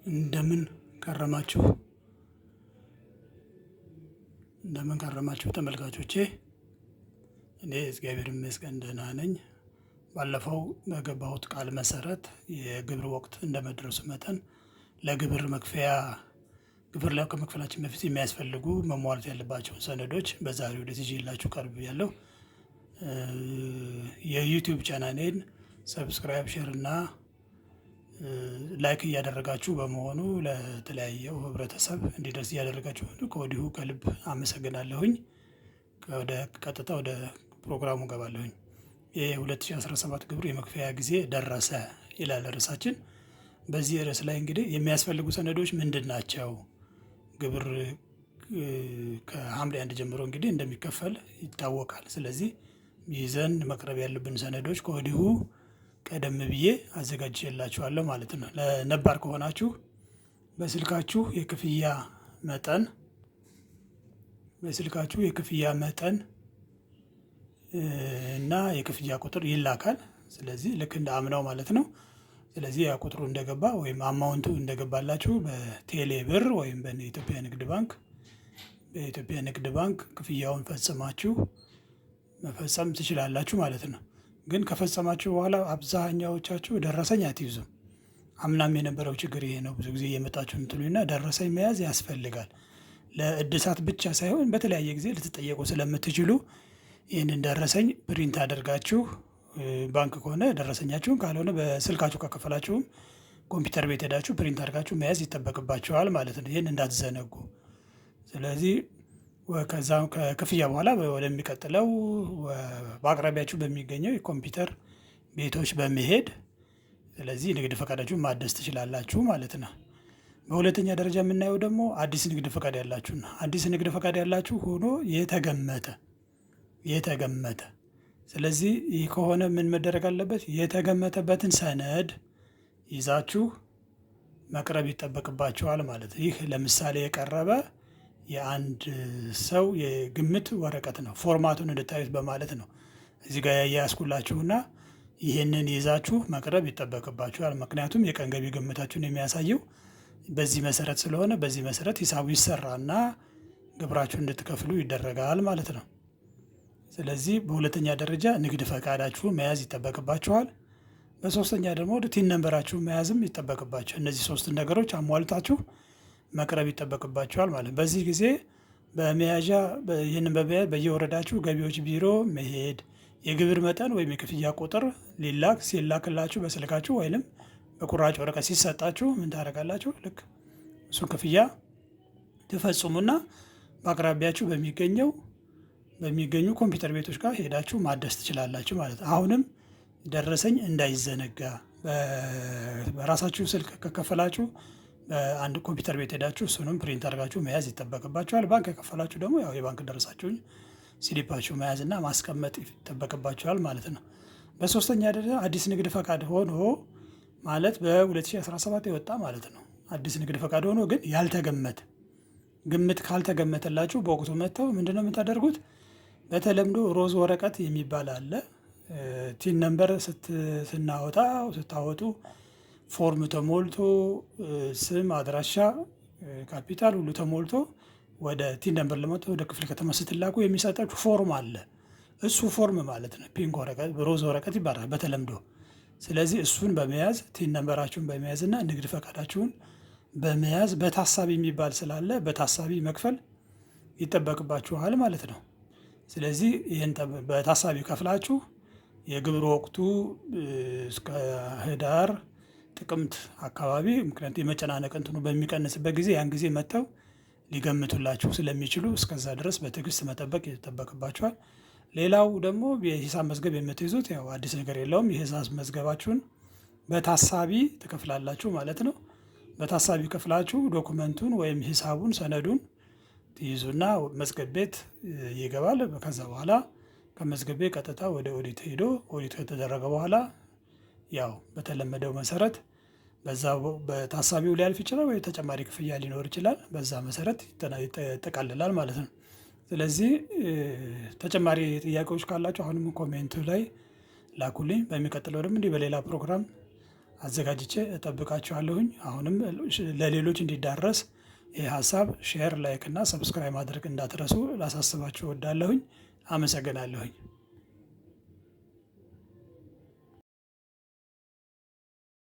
እንደምን ከረማችሁ ተመልካቾቼ። እኔ እግዚአብሔር ይመስገን ደህና ነኝ። ባለፈው በገባሁት ቃል መሰረት የግብር ወቅት እንደመድረሱ መጠን ለግብር መክፈያ ግብር ላይ ከመክፈላችን በፊት የሚያስፈልጉ መሟላት ያለባቸውን ሰነዶች በዛሬው ዕለት ይዤላችሁ ቀርቤያለሁ። የዩቲዩብ ቻናሌን ሰብስክራይብ፣ ሼር እና ላይክ እያደረጋችሁ በመሆኑ ለተለያየው ህብረተሰብ እንዲደርስ እያደረጋችሁ ከወዲሁ ከልብ አመሰግናለሁኝ። ቀጥታ ወደ ፕሮግራሙ ገባለሁኝ። የ2017 ግብር የመክፈያ ጊዜ ደረሰ ይላል ርዕሳችን። በዚህ ርዕስ ላይ እንግዲህ የሚያስፈልጉ ሰነዶች ምንድን ናቸው? ግብር ከሐምሌ 1 ጀምሮ እንግዲህ እንደሚከፈል ይታወቃል። ስለዚህ ይዘን መቅረብ ያለብን ሰነዶች ከወዲሁ ቀደም ብዬ አዘጋጅቼላችኋለሁ ማለት ነው። ለነባር ከሆናችሁ በስልካችሁ የክፍያ መጠን እና የክፍያ ቁጥር ይላካል። ስለዚህ ልክ እንደ አምናው ማለት ነው። ስለዚህ ያ ቁጥሩ እንደገባ ወይም አማውንቱ እንደገባላችሁ በቴሌ ብር ወይም በኢትዮጵያ ንግድ ባንክ ክፍያውን ፈጽማችሁ መፈጸም ትችላላችሁ ማለት ነው። ግን ከፈጸማችሁ በኋላ አብዛኛዎቻችሁ ደረሰኝ አትይዙም። አምናም የነበረው ችግር ይሄ ነው። ብዙ ጊዜ እየመጣችሁ እንትሉና ደረሰኝ መያዝ ያስፈልጋል። ለእድሳት ብቻ ሳይሆን በተለያየ ጊዜ ልትጠየቁ ስለምትችሉ ይህንን ደረሰኝ ፕሪንት አድርጋችሁ ባንክ ከሆነ ደረሰኛችሁን፣ ካልሆነ በስልካችሁ ከከፈላችሁም ኮምፒውተር ቤት ሄዳችሁ ፕሪንት አድርጋችሁ መያዝ ይጠበቅባችኋል ማለት ነው። ይህን እንዳትዘነጉ። ስለዚህ ከዛ ከክፍያ በኋላ ወደሚቀጥለው በአቅራቢያችሁ በሚገኘው የኮምፒውተር ቤቶች በመሄድ ስለዚህ ንግድ ፈቃዳችሁን ማደስ ትችላላችሁ ማለት ነው። በሁለተኛ ደረጃ የምናየው ደግሞ አዲስ ንግድ ፈቃድ ያላችሁ ነው። አዲስ ንግድ ፈቃድ ያላችሁ ሆኖ የተገመተ ስለዚህ ይህ ከሆነ ምን መደረግ አለበት? የተገመተበትን ሰነድ ይዛችሁ መቅረብ ይጠበቅባችኋል ማለት ነው። ይህ ለምሳሌ የቀረበ የአንድ ሰው የግምት ወረቀት ነው። ፎርማቱን እንድታዩት በማለት ነው እዚህ ጋር ያያዝኩላችሁና ይህንን ይዛችሁ መቅረብ ይጠበቅባችኋል። ምክንያቱም የቀን ገቢ ግምታችሁን የሚያሳየው በዚህ መሰረት ስለሆነ በዚህ መሰረት ሂሳቡ ይሰራና ግብራችሁን እንድትከፍሉ ይደረጋል ማለት ነው። ስለዚህ በሁለተኛ ደረጃ ንግድ ፈቃዳችሁን መያዝ ይጠበቅባችኋል። በሶስተኛ ደግሞ ቲን ነንበራችሁን መያዝም ይጠበቅባችኋል። እነዚህ ሶስት ነገሮች አሟልታችሁ መቅረብ ይጠበቅባችኋል ማለት ነው። በዚህ ጊዜ በመያዣ ይህንን በመያዝ በየወረዳችሁ ገቢዎች ቢሮ መሄድ የግብር መጠን ወይም የክፍያ ቁጥር ሲላክላችሁ በስልካችሁ ወይም በቁራጭ ወረቀት ሲሰጣችሁ ምን ታደርጋላችሁ? ልክ እሱን ክፍያ ትፈጽሙና በአቅራቢያችሁ በሚገኙ ኮምፒውተር ቤቶች ጋር ሄዳችሁ ማደስ ትችላላችሁ ማለት ነው። አሁንም ደረሰኝ እንዳይዘነጋ፣ በራሳችሁ ስልክ ከከፈላችሁ በአንድ ኮምፒውተር ቤት ሄዳችሁ እሱንም ፕሪንት አድርጋችሁ መያዝ ይጠበቅባችኋል። ባንክ ከከፈላችሁ ደግሞ ያው የባንክ ደረሳችሁን ስሊፓችሁ መያዝና ማስቀመጥ ይጠበቅባችኋል ማለት ነው። በሶስተኛ ደረጃ አዲስ ንግድ ፈቃድ ሆኖ ማለት በ2017 የወጣ ማለት ነው። አዲስ ንግድ ፈቃድ ሆኖ ግን ያልተገመተ ግምት ካልተገመተላችሁ በወቅቱ መጥተው ምንድነው የምታደርጉት? በተለምዶ ሮዝ ወረቀት የሚባል አለ። ቲን ነምበር ስታወጡ ፎርም ተሞልቶ ስም፣ አድራሻ፣ ካፒታል ሁሉ ተሞልቶ ወደ ቲን ነምበር ለመጥቶ ወደ ክፍለ ከተማ ስትላኩ የሚሰጣችሁ ፎርም አለ። እሱ ፎርም ማለት ነው ፒንክ ወረቀት፣ ሮዝ ወረቀት ይባላል በተለምዶ። ስለዚህ እሱን በመያዝ ቲን ነምበራችሁን በመያዝ እና ንግድ ፈቃዳችሁን በመያዝ በታሳቢ የሚባል ስላለ በታሳቢ መክፈል ይጠበቅባችኋል ማለት ነው። ስለዚህ ይህን በታሳቢ ከፍላችሁ የግብር ወቅቱ እስከ ህዳር ጥቅምት አካባቢ ምክንያቱም የመጨናነቅ እንትኑ በሚቀንስበት ጊዜ ያን ጊዜ መጥተው ሊገምቱላችሁ ስለሚችሉ እስከዛ ድረስ በትዕግስት መጠበቅ ይጠበቅባችኋል። ሌላው ደግሞ የሂሳብ መዝገብ የምትይዙት ያው አዲስ ነገር የለውም። የሂሳብ መዝገባችሁን በታሳቢ ትከፍላላችሁ ማለት ነው። በታሳቢ ከፍላችሁ ዶኩመንቱን ወይም ሂሳቡን ሰነዱን ትይዙና መዝገብ ቤት ይገባል። ከዛ በኋላ ከመዝገብ ቤት ቀጥታ ወደ ኦዲት ሄዶ ኦዲት ከተደረገ በኋላ ያው በተለመደው መሰረት በዛ በታሳቢው ሊያልፍ ይችላል ወይ ተጨማሪ ክፍያ ሊኖር ይችላል። በዛ መሰረት ይጠቃልላል ማለት ነው። ስለዚህ ተጨማሪ ጥያቄዎች ካላችሁ አሁንም ኮሜንቱ ላይ ላኩልኝ። በሚቀጥለው ደግሞ እንዲህ በሌላ ፕሮግራም አዘጋጅቼ እጠብቃችኋለሁኝ። አሁንም ለሌሎች እንዲዳረስ ይህ ሀሳብ ሼር፣ ላይክ እና ሰብስክራይብ ማድረግ እንዳትረሱ ላሳስባችሁ እወዳለሁኝ። አመሰግናለሁኝ።